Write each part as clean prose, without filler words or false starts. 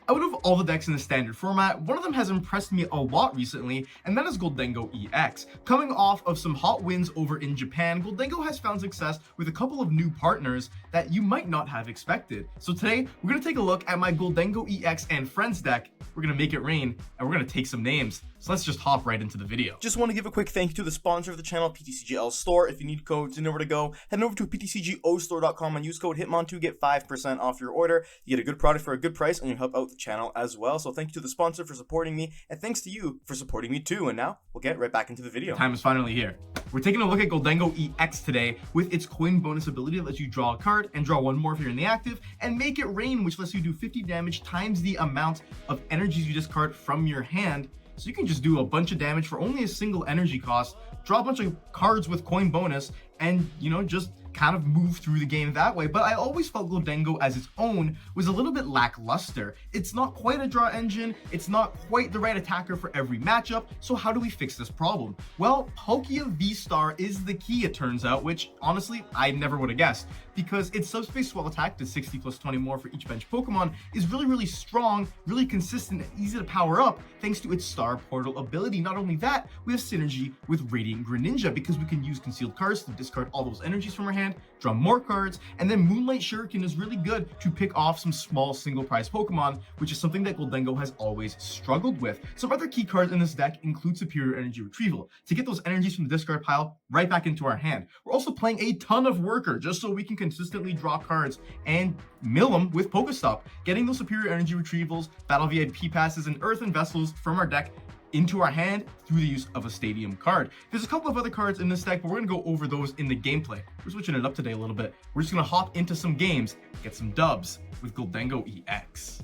Out of all the decks in the standard format, one of them has impressed me a lot recently, and that is Gholdengo EX. Coming off of some hot wins over in Japan, Gholdengo has found success with a couple of new partners that you might not have expected. So today, we're going to take a look at my Gholdengo EX and Friends deck. We're going to make it rain, and we're going to take some names. So let's just hop right into the video. Just want to give a quick thank you to the sponsor of the channel, PTCGL Store. If you need codes, you know where to go. Head over to ptcgostore.com and use code HITMON to get 5% off your order. You get a good product for a good price, and you help out the channel as well. So thank you to the sponsor for supporting me, and thanks to you for supporting me too. And now we'll get right back into the video. Time is finally here. We're taking a look at Gholdengo EX today with its coin bonus ability that lets you draw a card and draw one more if you're in the active, and make it rain, which lets you do 50 damage times the amount of energies you discard from your hand. So you can just do a bunch of damage for only a single energy cost, draw a bunch of cards with coin bonus, and, you know, just kind of move through the game that way. But I always felt Gholdengo as its own was a little bit lackluster. It's not quite a draw engine, it's not quite the right attacker for every matchup, so how do we fix this problem? Well, Palkia VSTAR is the key, it turns out, which honestly, I never would have guessed, because its subspace swell attack to 60 plus 20 more for each bench Pokemon is really strong, really consistent, and easy to power up thanks to its Star Portal ability. Not only that, we have synergy with Radiant Greninja because we can use concealed cards to discard all those energies from our hand, draw more cards, and then Moonlight Shuriken is really good to pick off some small single prize Pokemon, which is something that Gholdengo has always struggled with. Some other key cards in this deck include Superior Energy Retrieval, to get those energies from the discard pile right back into our hand. We're also playing a ton of Worker, just so we can consistently draw cards and mill them with PokéStop, getting those Superior Energy Retrievals, Battle VIP Passes, and Earthen Vessels from our deck into our hand through the use of a stadium card. There's a couple of other cards in this deck, but we're gonna go over those in the gameplay. We're switching it up today a little bit. We're just gonna hop into some games, get some dubs with Gholdengo EX.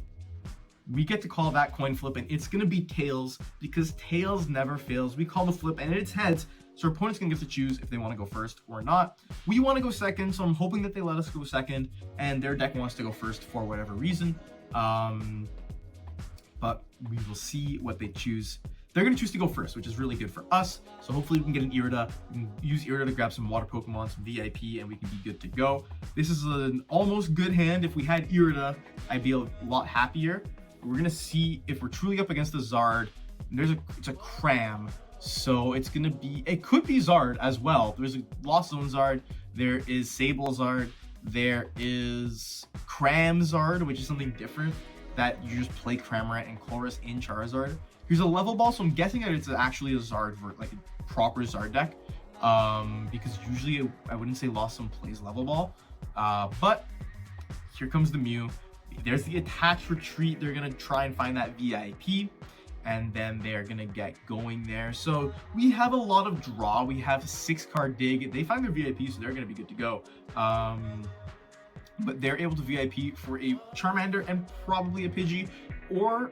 We get to call that coin flip, and it's gonna be tails because tails never fails. We call the flip and it's heads, so our opponent's gonna get to choose if they want to go first or not. We want to go second, so I'm hoping that they let us go second, and their deck wants to go first for whatever reason. But we will see what they choose. They're going to choose to go first, which is really good for us. So hopefully we can get an Irida. We can use Irida to grab some water Pokemon, some VIP, and we can be good to go. This is an almost good hand. If we had Irida, I'd be a lot happier. We're going to see if we're truly up against the Zard. It's a Cram. So it's going to be, it could be Zard as well. There's a Lost Zone Zard. There is Sable Zard. There is Cram Zard, which is something different, that you just play Cramorant and Chorus in Charizard. Here's a level ball, so I'm guessing that it's actually a Zard, like a proper Zard deck, because usually I wouldn't say Lost Zone plays level ball, but here comes the Mew. There's the attached retreat. They're gonna try and find that VIP, and then they're gonna get going there. So we have a lot of draw. We have 6-card dig. They find their VIP, so they're gonna be good to go. But they're able to VIP for a Charmander and probably a Pidgey, or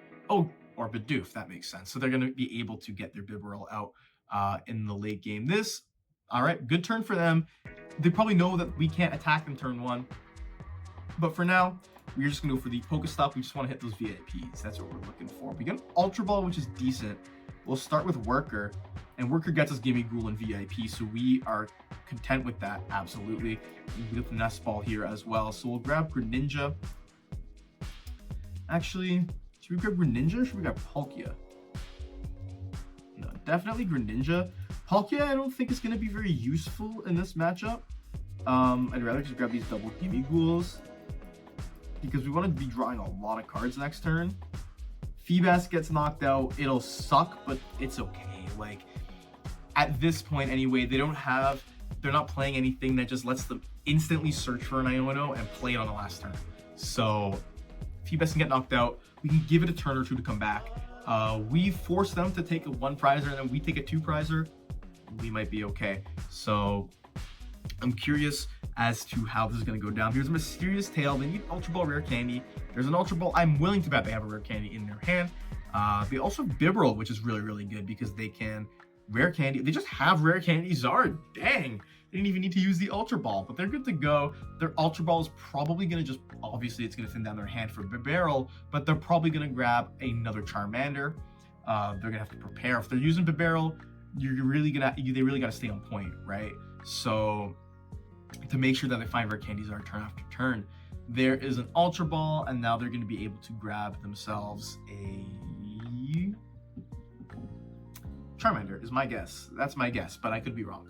Bidoof. That makes sense. So they're going to be able to get their Bibarel out in the late game. All right, good turn for them. They probably know that we can't attack them turn 1. But for now, we're just going to go for the PokéStop. We just want to hit those VIPs. That's what we're looking for. We got an Ultra Ball, which is decent. We'll start with Worker, and Worker gets us Gimmighoul and VIP, so we are content with that, absolutely. We get the Nest Ball here as well, so we'll grab Greninja. Actually, should we grab Greninja or should we grab Palkia? No, definitely Greninja. Palkia, I don't think is going to be very useful in this matchup. I'd rather just grab these double Gimmighouls, because we want to be drawing a lot of cards next turn. Feebas gets knocked out. It'll suck, but it's okay. Like, at this point anyway, they're not playing anything that just lets them instantly search for an Iono and play it on the last turn. So Feebas can get knocked out. We can give it a turn or two to come back. We force them to take a 1 prizer, and then we take a 2 prizer. We might be okay. So I'm curious as to how this is going to go down. Here's a Mysterious Tail. They need Ultra Ball Rare Candy. There's an Ultra Ball. I'm willing to bet they have a Rare Candy in their hand. They also have Bibarel, which is really good because they can Rare Candy. They just have Rare Candy Zard. Dang. They didn't even need to use the Ultra Ball, but they're good to go. Their Ultra Ball is probably going to just, obviously it's going to thin down their hand for Bibarel, but they're probably going to grab another Charmander. They're going to have to prepare. If they're using Bibarel, they really got to stay on point, right? So to make sure that they find Rare Candy Zard turn after turn. There is an Ultra Ball, and now they're going to be able to grab themselves a Charmander, is my guess. That's my guess, but I could be wrong.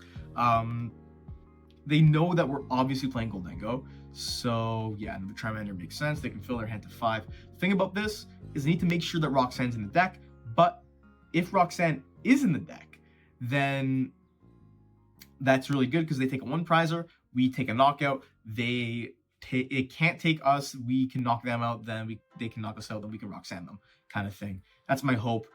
They know that we're obviously playing Gholdengo, so yeah, the Charmander makes sense. They can fill their hand to 5. The thing about this is they need to make sure that Roxanne's in the deck, but if Roxanne is in the deck, then that's really good because they take a 1 prizer, we take a knockout, it can't take us, we can knock them out, then they can knock us out, then we can Roxanne them, kind of thing. That's my hope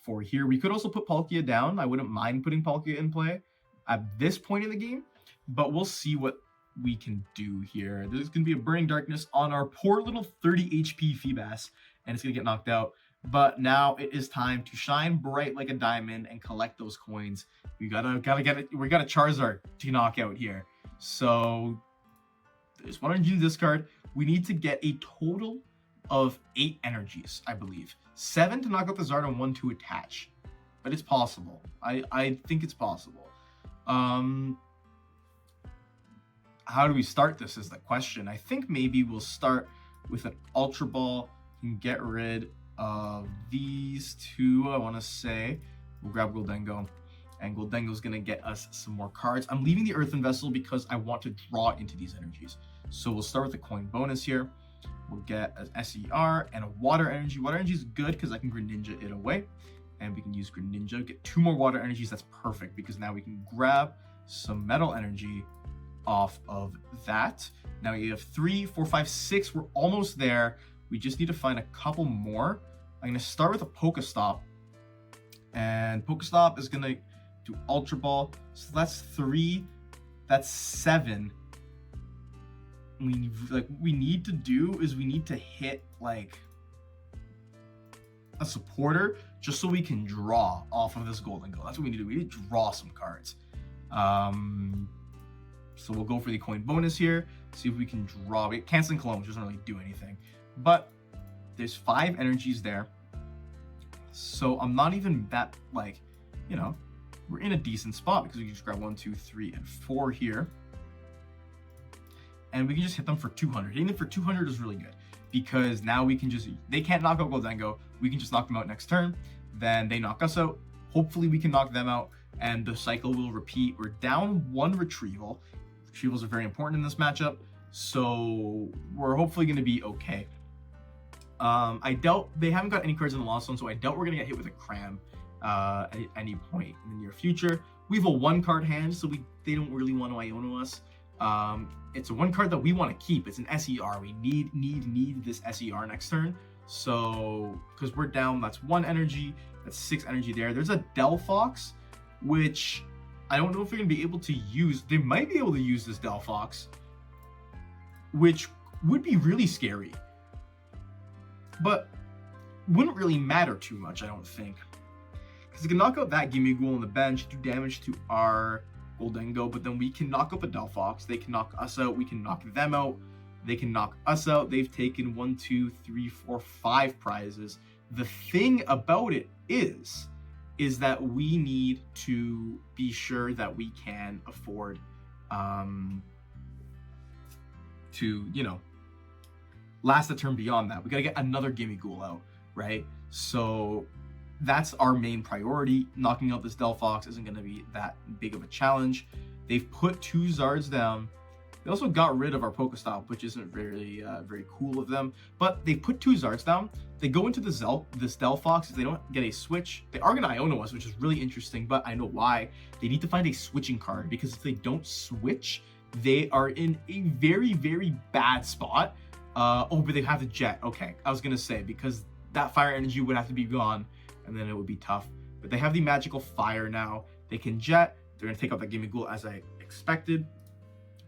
for here. We could also put Palkia down. I wouldn't mind putting Palkia in play at this point in the game, but we'll see what we can do here. There's going to be a Burning Darkness on our poor little 30 HP Feebas, and it's going to get knocked out. But now it is time to shine bright like a diamond and collect those coins. We gotta get it. We got a Charizard to knock out here. So there's 1 energy in this card. We need to get a total of 8 energies, I believe. 7 to knock out the Zard and 1 to attach. But it's possible. I think it's possible. How do we start this is the question. I think maybe we'll start with an Ultra Ball and get rid of these 2, I want to say. We'll grab Gholdengo, and Gholdengo's going to get us some more cards. I'm leaving the Earthen Vessel because I want to draw into these energies. So we'll start with the coin bonus here. We'll get an SER and a Water Energy. Water Energy is good because I can Greninja it away. And we can use Greninja, get 2 more Water Energies. That's perfect because now we can grab some Metal Energy off of that. Now you have 3, 4, 5, 6. We're almost there. We just need to find a couple more. I'm going to start with a PokéStop. And PokéStop is going to do Ultra Ball. So that's 3. That's 7. We need to do is we need to hit like a supporter just so we can draw off of this Gholdengo. That's what we need to do. We need to draw some cards. So we'll go for the coin bonus here. See if we can draw. We Canceling Cologne, which doesn't really do anything. But there's 5 energies there. So I'm not even that, like, you know, we're in a decent spot because we can just grab 1, 2, 3, and 4 here. And we can just hit them for 200. Hitting them for 200 is really good because now we can just, they can't knock out Gholdengo. We can just knock them out next turn. Then they knock us out. Hopefully we can knock them out and the cycle will repeat. We're down 1 Retrieval. Retrievals are very important in this matchup. So we're hopefully going to be okay. I doubt, they haven't got any cards in the Lost Zone, so I doubt we're going to get hit with a Cram at any point in the near future. We have a 1 card hand, so they don't really want to Iono us. It's a 1 card that we want to keep. It's an SER. We need this SER next turn. So, because we're down, that's 1 energy. That's 6 energy there. There's a Delphox, which I don't know if they're going to be able to use. They might be able to use this Delphox, which would be really scary. But wouldn't really matter too much, I don't think. Because it can knock out that Gimmighoul on the bench, do damage to our Gholdengo, but then we can knock up a Delphox. They can knock us out. We can knock them out. They can knock us out. They've taken 1, 2, 3, 4, 5 prizes. The thing about it is that we need to be sure that we can afford to, you know, last the turn beyond that. We got to get another Gimmighoul out, right? So that's our main priority. Knocking out this Delphox isn't going to be that big of a challenge. They've put 2 Zards down. They also got rid of our PokéStop, which isn't very cool of them. But they put 2 Zards down. They go into this Delphox. If they don't get a switch, they are going to Iono us, which is really interesting, but I know why. They need to find a switching card, because if they don't switch, they are in a very, very bad spot. Oh, but they have the Jet. Okay, I was going to say, because that Fire Energy would have to be gone, and then it would be tough. But they have the Magical Fire now. They can Jet. They're going to take out that Gimmighoul as I expected.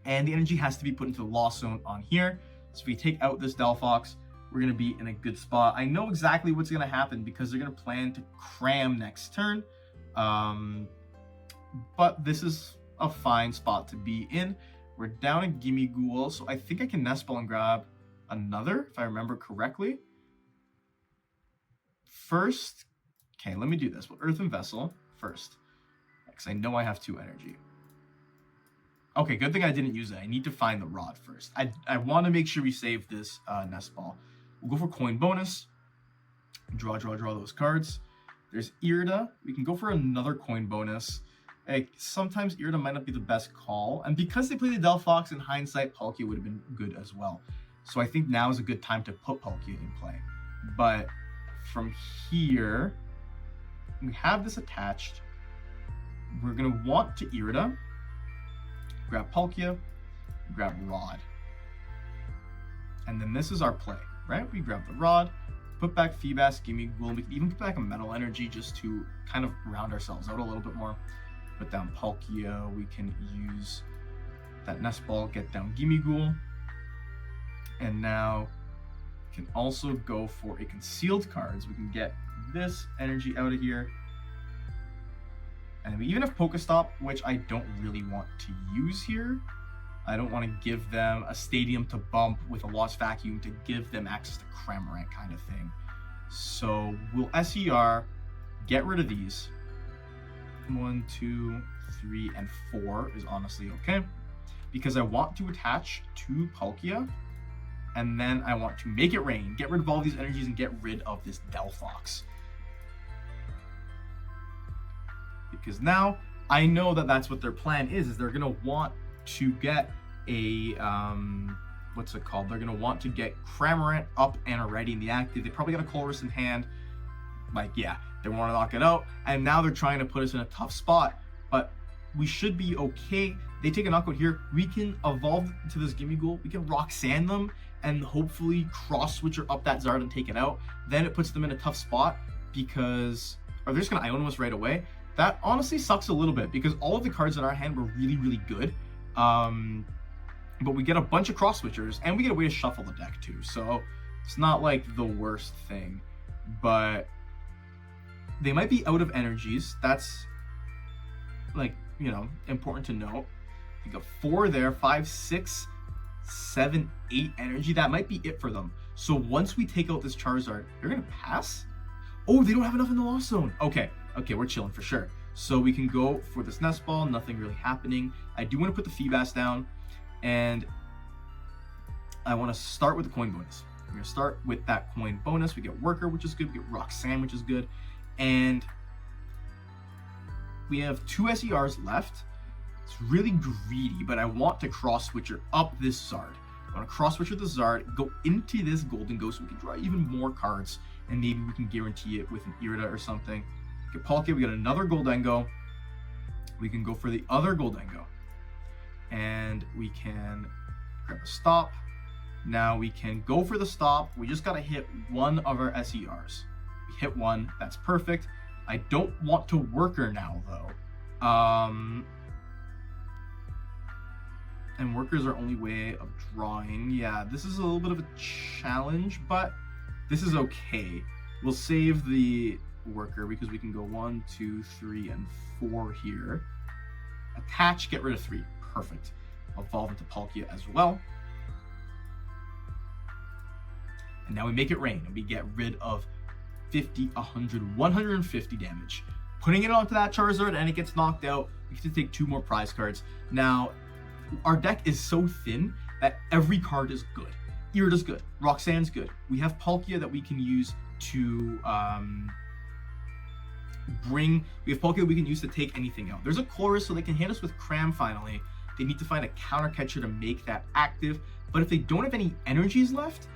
And the energy has to be put into the Lost Zone on here. So if we take out this Delphox, we're going to be in a good spot. I know exactly what's going to happen because they're going to plan to cram next turn. But this is a fine spot to be in. We're down a Gimmighoul, so I think I can Nest Ball and grab another, if I remember correctly. First, okay, let me do this. We'll Earthen Vessel first, because I know I have 2 energy. Okay, good thing I didn't use it. I need to find the rod first. I want to make sure we save this Nest Ball. We'll go for coin bonus. Draw those cards. There's Irida. We can go for another coin bonus. Like, sometimes Irida might not be the best call. And because they play the Delphox, in hindsight, Palkia would have been good as well. So I think now is a good time to put Palkia in play. But from here, we have this attached. We're going to want to Irida. Grab Palkia. Grab Rod. And then this is our play, right? We grab the Rod. Put back Feebas, Gimmighoul. We can even put back a Metal Energy just to kind of round ourselves out a little bit more. Put down Palkia. We can use that Nest Ball, get down Gimmighoul. And now we can also go for a concealed card. So we can get this energy out of here. And we even have PokéStop, which I don't really want to use here. I don't want to give them a stadium to bump with a Lost Vacuum to give them access to Cramorant kind of thing. So we'll SER, get rid of these. 1, 2, 3, and 4 is honestly okay. Because I want to attach to Palkia. And then I want to make it rain, get rid of all these energies, and get rid of this Delphox. Because now I know that that's what their plan is they're going to want to get a, what's it called? They're going to want to get Cramorant up and already in the active. They probably got a Colress in hand. Like, yeah, they want to knock it out. And now they're trying to put us in a tough spot. But we should be okay. They take a knockout here. We can evolve to this Gimmighoul. We can Roxanne them and hopefully Cross Switcher up that Zard and take it out. Then it puts them in a tough spot because, or they're just going to Iono us right away. That honestly sucks a little bit because all of the cards in our hand were really, really good. But we get a bunch of Cross Switchers and we get a way to shuffle the deck too. So it's not like the worst thing, but they might be out of energies. That's like, you know, important to note. You got 4 there, 5, 6, 7, 8 energy. That might be it for them. So once we take out this Charizard, they're going to pass? Oh, they don't have enough in the Lost Zone. Okay, we're chilling for sure. So we can go for this Nest Ball, nothing really happening. I do want to put the Feebas down, and I want to start with the coin bonus. We're going to start with that coin bonus. We get Worker, which is good. We get Roxanne, which is good. And we have 2 SERs left. It's really greedy, but I want to Cross Switcher up this Zard. I want to Cross Switcher the Zard, go into this Gholdengo so we can draw even more cards, and maybe we can guarantee it with an Irida or something. Get Palkia, we got another Gholdengo. We can go for the other Gholdengo. And we can grab a stop. Now we can go for the stop. We just got to hit one of our SERs. We hit one, that's perfect. I don't want to Worker now though. And Worker's our only way of drawing. Yeah, this is a little bit of a challenge, but this is okay. We'll save the Worker because we can go 1, 2, 3, and 4 here. Attach, get rid of 3. Perfect. Evolve into Palkia as well. And now we make it rain and we get rid of 50, 100, 150 damage. Putting it onto that Charizard and it gets knocked out. We get to take 2 more prize cards. Now, our deck is so thin that every card is good. Irida's good. Roxanne's good. We have Palkia that we can use to we have Palkia we can use to take anything out. There's a Chorus, so they can hit us with Cram finally. They need to find a counter catcher to make that active. But if they don't have any energies left,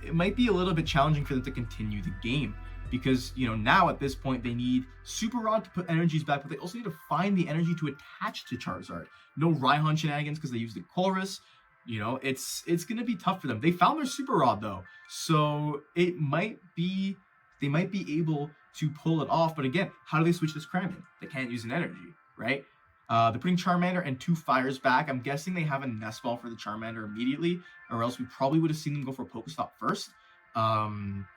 it might be a little bit challenging for them to continue the game. Because, you know, now at this point, they need Super Rod to put energies back, but they also need to find the energy to attach to Charizard. No Raihan shenanigans because they used the Chorus. You know, it's going to be tough for them. They found their Super Rod, though. So it might be, they might be able to pull it off. But again, how do they switch this Cram in? They can't use an energy, right? They're putting Charmander and 2 Fires back. I'm guessing they have a Nest Ball for the Charmander immediately, or else we probably would have seen them go for PokéStop first,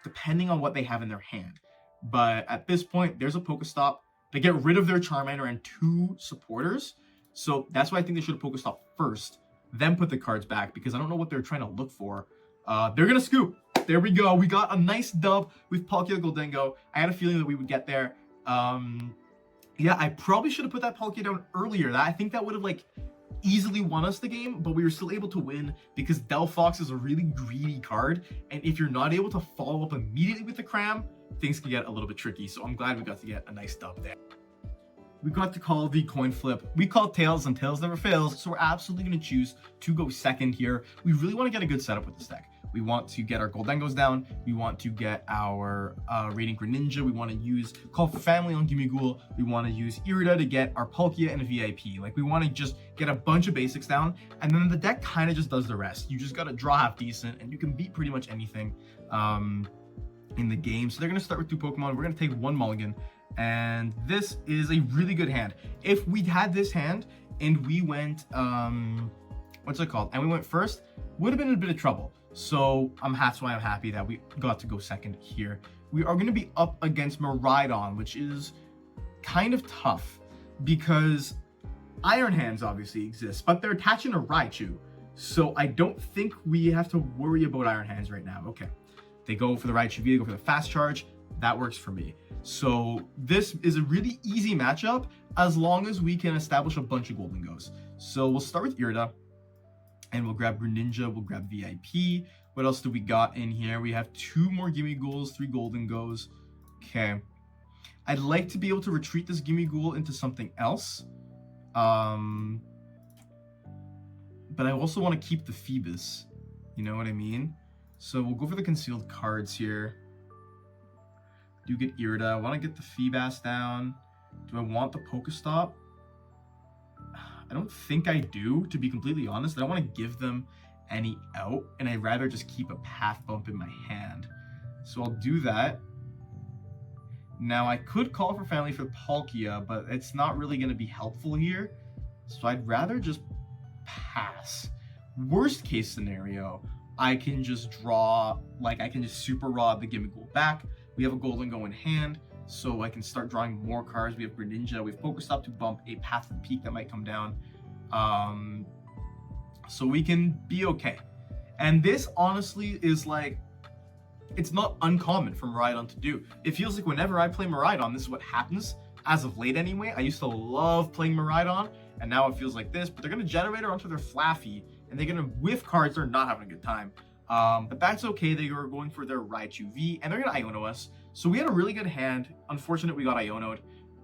depending on what they have in their hand. But at this point, there's a PokéStop. They get rid of their Charmander and 2 supporters. So that's why I think they should have PokéStop first, then put the cards back, because I don't know what they're trying to look for. They're going to scoop. There we go. We got a nice dub with Palkia Gholdengo. I had a feeling that we would get there. Yeah, I probably should have put that Palkia down earlier. I think that would have, like, easily won us the game, but we were still able to win because Delphox is a really greedy card, and if you're not able to follow up immediately with the cram, things can get a little bit tricky. So I'm glad we got to get a nice dub there. We got to call the coin flip. We call tails, and tails never fails, so we're absolutely going to choose to go second here. We really want to get a good setup with this deck. We want to get our Gholdengos down. We want to get our Radiant Greninja. We want to call for family on Gimmighoul. We want to use Irida to get our Palkia and a VIP. Like, we want to just get a bunch of basics down, and then the deck kind of just does the rest. You just got to draw half decent, and you can beat pretty much anything in the game. So they're going to start with 2 Pokemon. We're going to take 1 mulligan, and this is a really good hand. If we had this hand and we went, what's it called? And we went first, would have been in a bit of trouble. So that's why I'm happy that we got to go second here. We are going to be up against Miraidon, which is kind of tough because Iron Hands obviously exist, but they're attaching a Raichu. So I don't think we have to worry about Iron Hands right now. Okay, they go for the Raichu V, they go for the fast charge. That works for me. So this is a really easy matchup as long as we can establish a bunch of Gholdengos. So we'll start with Irida. And we'll grab Greninja, we'll grab VIP. What else do we got in here? We have 2 more Gimmighouls, 3 Gholdengos. Okay. I'd like to be able to retreat this Gimmighoul into something else. But I also want to keep the Feebas. You know what I mean? So we'll go for the concealed cards here. Do get Irida. I want to get the Feebas down. Do I want the PokéStop? I don't think I do, to be completely honest. I don't want to give them any out, and I'd rather just keep a path bump in my hand. So I'll do that. Now, I could call for family for Palkia, but it's not really going to be helpful here. So I'd rather just pass. Worst case scenario, I can just draw, like I can just super rod the Gimmighoul back. We have a Gholdengo in hand, so I can start drawing more cards. We have Greninja, we have PokéStop to bump a Path to the Peak that might come down. So we can be okay. And this honestly is like, it's not uncommon for Miraidon to do. It feels like whenever I play Miraidon, this is what happens. As of late anyway, I used to love playing Miraidon, and now it feels like this, but they're gonna Generator onto their Flaffy, and they're gonna whiff cards they're not having a good time. But that's okay. They were going for their Raichu V, and they're gonna Iono us. So we had a really good hand. Unfortunate we got Iono'd.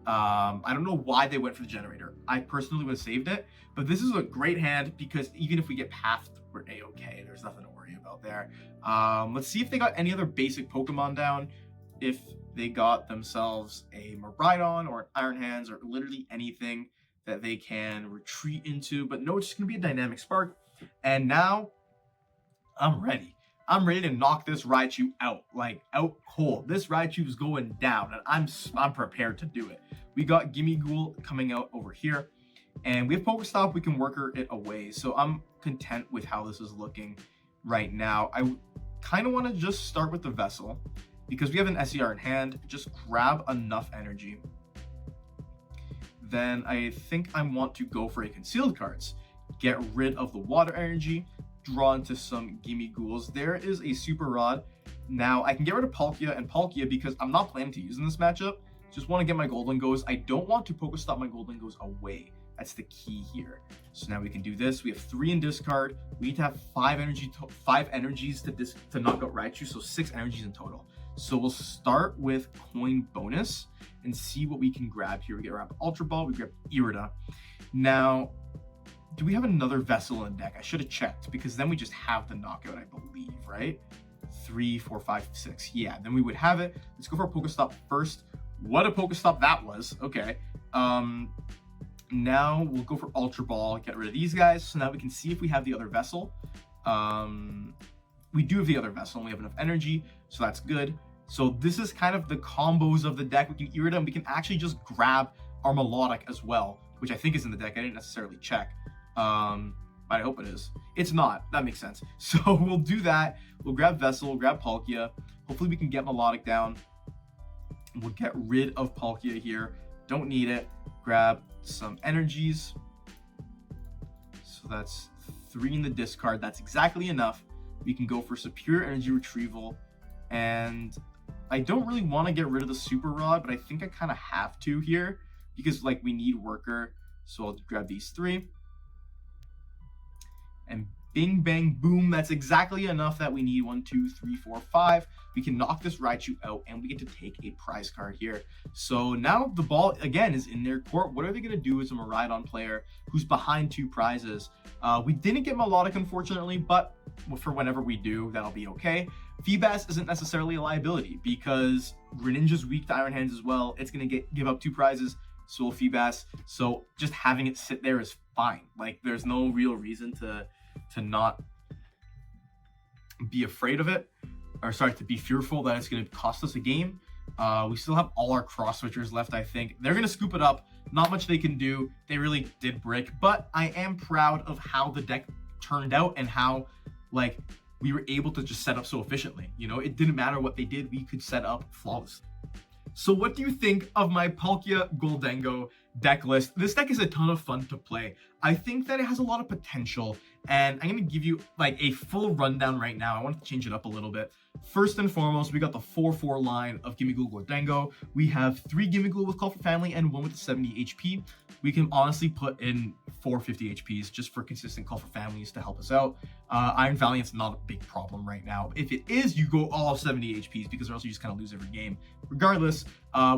I don't know why they went for the Generator. I personally would have saved it, but this is a great hand because even if we get pathed, we're a-okay. There's nothing to worry about there. Let's see if they got any other basic Pokemon down. If they got themselves a Miraidon or an Iron Hands or literally anything that they can retreat into. But no, it's just gonna be a Dynamic Spark. And now I'm ready. I'm ready to knock this Raichu out, like out cold. This Raichu is going down, and I'm prepared to do it. We got Gimmighoul coming out over here, and we have PokéStop. We can worker it away, so I'm content with how this is looking right now. I kind of want to just start with the Vessel because we have an SER in hand. Just grab enough energy. Then I think I want to go for a concealed cards. Get rid of the water energy. Draw into some Gimmighouls. There is a Super Rod. Now I can get rid of Palkia and Palkia because I'm not planning to use in this matchup. Just want to get my Gholdengos. I don't want to PokéStop my Gholdengos away. That's the key here. So now we can do this. We have 3 in discard. We need to have 5 energies to knock out Raichu, so 6 energies in total. So we'll start with coin bonus and see what we can grab here. We get grab Ultra Ball. We grab Irida. Now, do we have another Vessel in deck? I should have checked because then we just have the knockout, I believe, right? 3, 4, 5, 6. Yeah, then we would have it. Let's go for a PokéStop first. What a PokéStop that was. Okay. Now we'll go for Ultra Ball, get rid of these guys. So now we can see if we have the other Vessel. We do have the other Vessel and we have enough energy, so that's good. So this is kind of the combos of the deck. We can Irida and we can actually just grab our Milotic as well, which I think is in the deck. I didn't necessarily check. But I hope it is. It's not. That makes sense. So we'll do that. We'll grab Vessel, we'll grab Palkia. Hopefully we can get Milotic down. We'll get rid of Palkia here. Don't need it. Grab some energies. So that's 3 in the discard. That's exactly enough. We can go for Superior Energy Retrieval. And I don't really want to get rid of the Super Rod, but I think I kind of have to here because like we need worker. So I'll grab these 3. And bing, bang, boom. That's exactly enough that we need. 1, 2, 3, 4, 5. We can knock this Raichu out, and we get to take a prize card here. So now the ball, again, is in their court. What are they going to do as a Miraidon player who's behind 2 prizes? We didn't get Milotic, unfortunately, but for whenever we do, that'll be okay. Feebas isn't necessarily a liability because Greninja's weak to Iron Hands as well. It's going to give up 2 prizes, so will Feebas. So just having it sit there is fine. Like, there's no real reason to not be afraid of it, or sorry, to be fearful that it's going to cost us a game. We still have all our Cross Switchers left, I think. They're going to scoop it up. Not much they can do. They really did brick, but I am proud of how the deck turned out and how, like, we were able to just set up so efficiently. You know, it didn't matter what they did. We could set up flawlessly. So what do you think of my Palkia Gholdengo deck list? This deck is a ton of fun to play. I think that it has a lot of potential, and I'm going to give you like a full rundown right now. I want to change it up a little bit. First and foremost, we got the 4-4 line of Gimmighoul Gholdengo. We have 3 Gimmighoul with Call for Family and 1 with 70 HP. We can honestly put in 4 50 HPs just for consistent Call for Families to help us out. Iron Valiant's not a big problem right now. If it is, you go all 70 HPs because or else you just kind of lose every game. Regardless,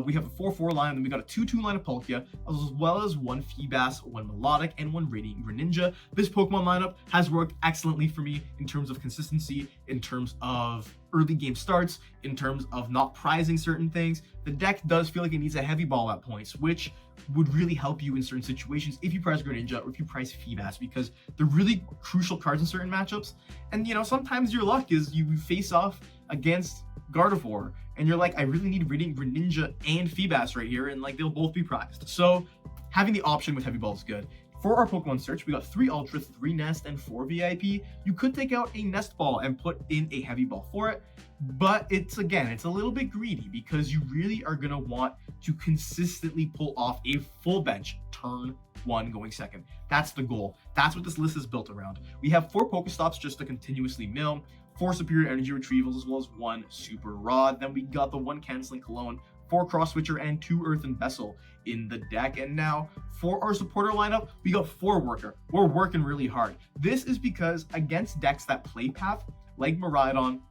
we have a 4-4 line, and we got a 2-2 line of Palkia, as well as 1 Feebas, 1 Milotic, and 1 Radiant Greninja. This Pokemon lineup has worked excellently for me in terms of consistency, in terms of early game starts, in terms of not prizing certain things. The deck does feel like it needs a heavy ball at points, which would really help you in certain situations if you prize Greninja or if you prize Feebas, because they're really crucial cards in certain matchups. And you know, sometimes your luck is you face off against Gardevoir and you're like, I really need Radiant Greninja and Feebas right here, and like they'll both be prized. So having the option with heavy ball is good. For our Pokemon search, we got 3 Ultra, 3 Nest, and 4 VIP. You could take out a Nest Ball and put in a heavy ball for it, but it's a little bit greedy because you really are going to want to consistently pull off a full bench turn 1 going second. That's the goal. That's what this list is built around. We have 4 Pokestops just to continuously mill, 4 superior energy retrievals, as well as 1 super rod. Then we got the 1 Canceling Cologne, 4 Cross Switcher, and 2 Earthen Vessel in the deck. And now for our supporter lineup, we got 4 Worker. We're working really hard. This is because against decks that play Path, like Miraidon,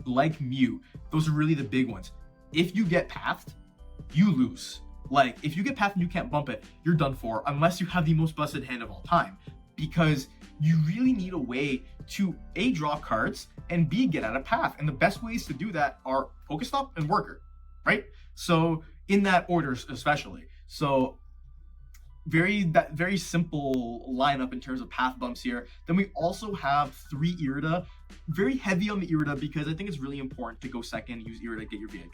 like Mew, those are really the big ones. If you get Pathed, you lose. Like, if you get Pathed and you can't bump it, you're done for, unless you have the most busted hand of all time. Because you really need a way to A, draw cards, and B, get out of Path. And the best ways to do that are Pokestop and Worker, right? So in that order, especially. So very simple lineup in terms of path bumps here. Then we also have 3 Irida, very heavy on the Irida because I think it's really important to go second, use Irida, get your VIP.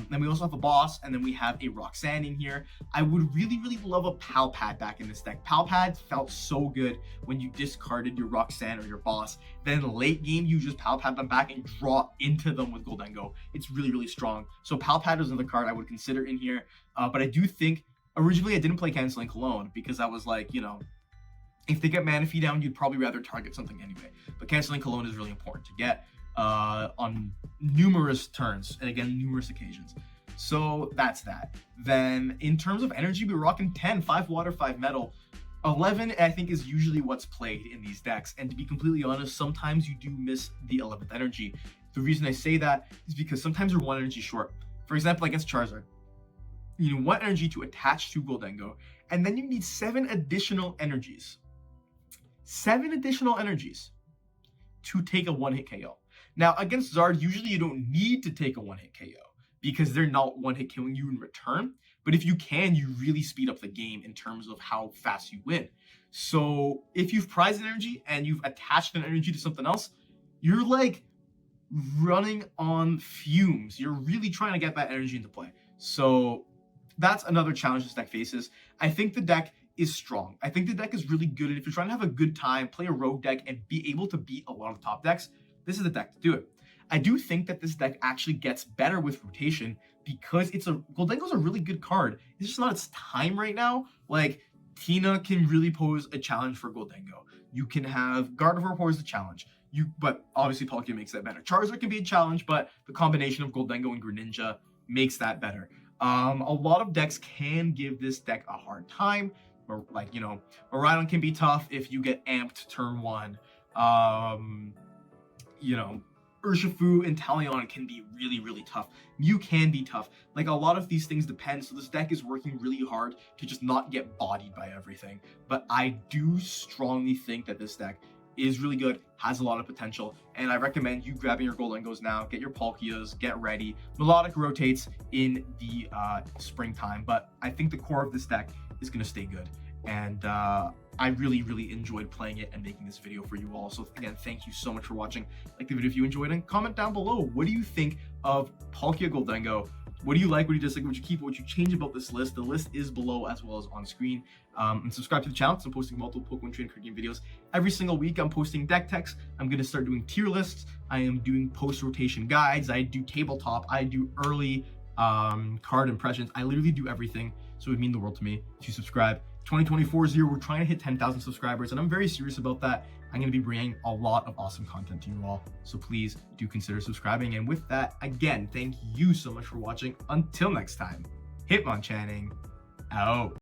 Then we also have a boss, and then we have a Roxanne in here. I would really love a Pal Pad back in this deck. Pal Pads felt so good when you discarded your Roxanne or your boss. Then late game, you just Pal Pad them back and draw into them with Gholdengo. It's really strong. So Pal Pad is another card I would consider in here. But I do think, originally I didn't play Canceling Cologne because I was like, you know, if they get Manaphy down, you'd probably rather target something anyway. But Canceling Cologne is really important to get on numerous turns and again numerous occasions. So that's that. Then in terms of energy, we're rocking 10, 5 water, 5 metal. 11 I think is usually what's played in these decks, and to be completely honest, sometimes you do miss the 11th energy. The reason I say that is because sometimes you're 1 energy short. For example, against Charizard, you need 1 energy to attach to Gholdengo, and then you need 7 additional energies. 7 additional energies to take a 1-hit KO. Now, against Zard, usually you don't need to take a 1-hit KO because they're not 1-hit killing you in return. But if you can, you really speed up the game in terms of how fast you win. So if you've prized an energy and you've attached an energy to something else, you're like running on fumes. You're really trying to get that energy into play. So that's another challenge this deck faces. I think the deck is strong. I think the deck is really good. And if you're trying to have a good time, play a rogue deck, and be able to beat a lot of the top decks, this is the deck to do it. I do think that this deck actually gets better with rotation because Gholdengo's a really good card. It's just not its time right now. Like, Tina can really pose a challenge for Gholdengo. You can have Gardevoir pose the challenge. But obviously Palkia makes that better. Charizard can be a challenge, but the combination of Gholdengo and Greninja makes that better. A lot of decks can give this deck a hard time. like, you know, Miraidon can be tough if you get amped turn 1. You know, Urshifu and Talion can be really, really tough. Mew can be tough. Like, a lot of these things depend. So this deck is working really hard to just not get bodied by everything. But I do strongly think that this deck is really good, has a lot of potential, and I recommend you grabbing your Gholdengos now, get your Palkias, get ready. Milotic rotates in the springtime, but I think the core of this deck is going to stay good. And I really, really enjoyed playing it and making this video for you all. So again, thank you so much for watching. Like the video if you enjoyed, and comment down below, what do you think of Palkia Gholdengo? What do you like? What do you dislike? What you keep? What you change about this list? The list is below as well as on screen. And subscribe to the channel because I'm posting multiple Pokemon training card game videos every single week. I'm posting deck techs. I'm going to start doing tier lists. I am doing post-rotation guides. I do tabletop. I do early card impressions. I literally do everything. So it would mean the world to me if you subscribe. 2024 is here. We're trying to hit 10,000 subscribers, and I'm very serious about that. I'm going to be bringing a lot of awesome content to you all, so please do consider subscribing. And with that, again, thank you so much for watching. Until next time, Hitmonchanning out.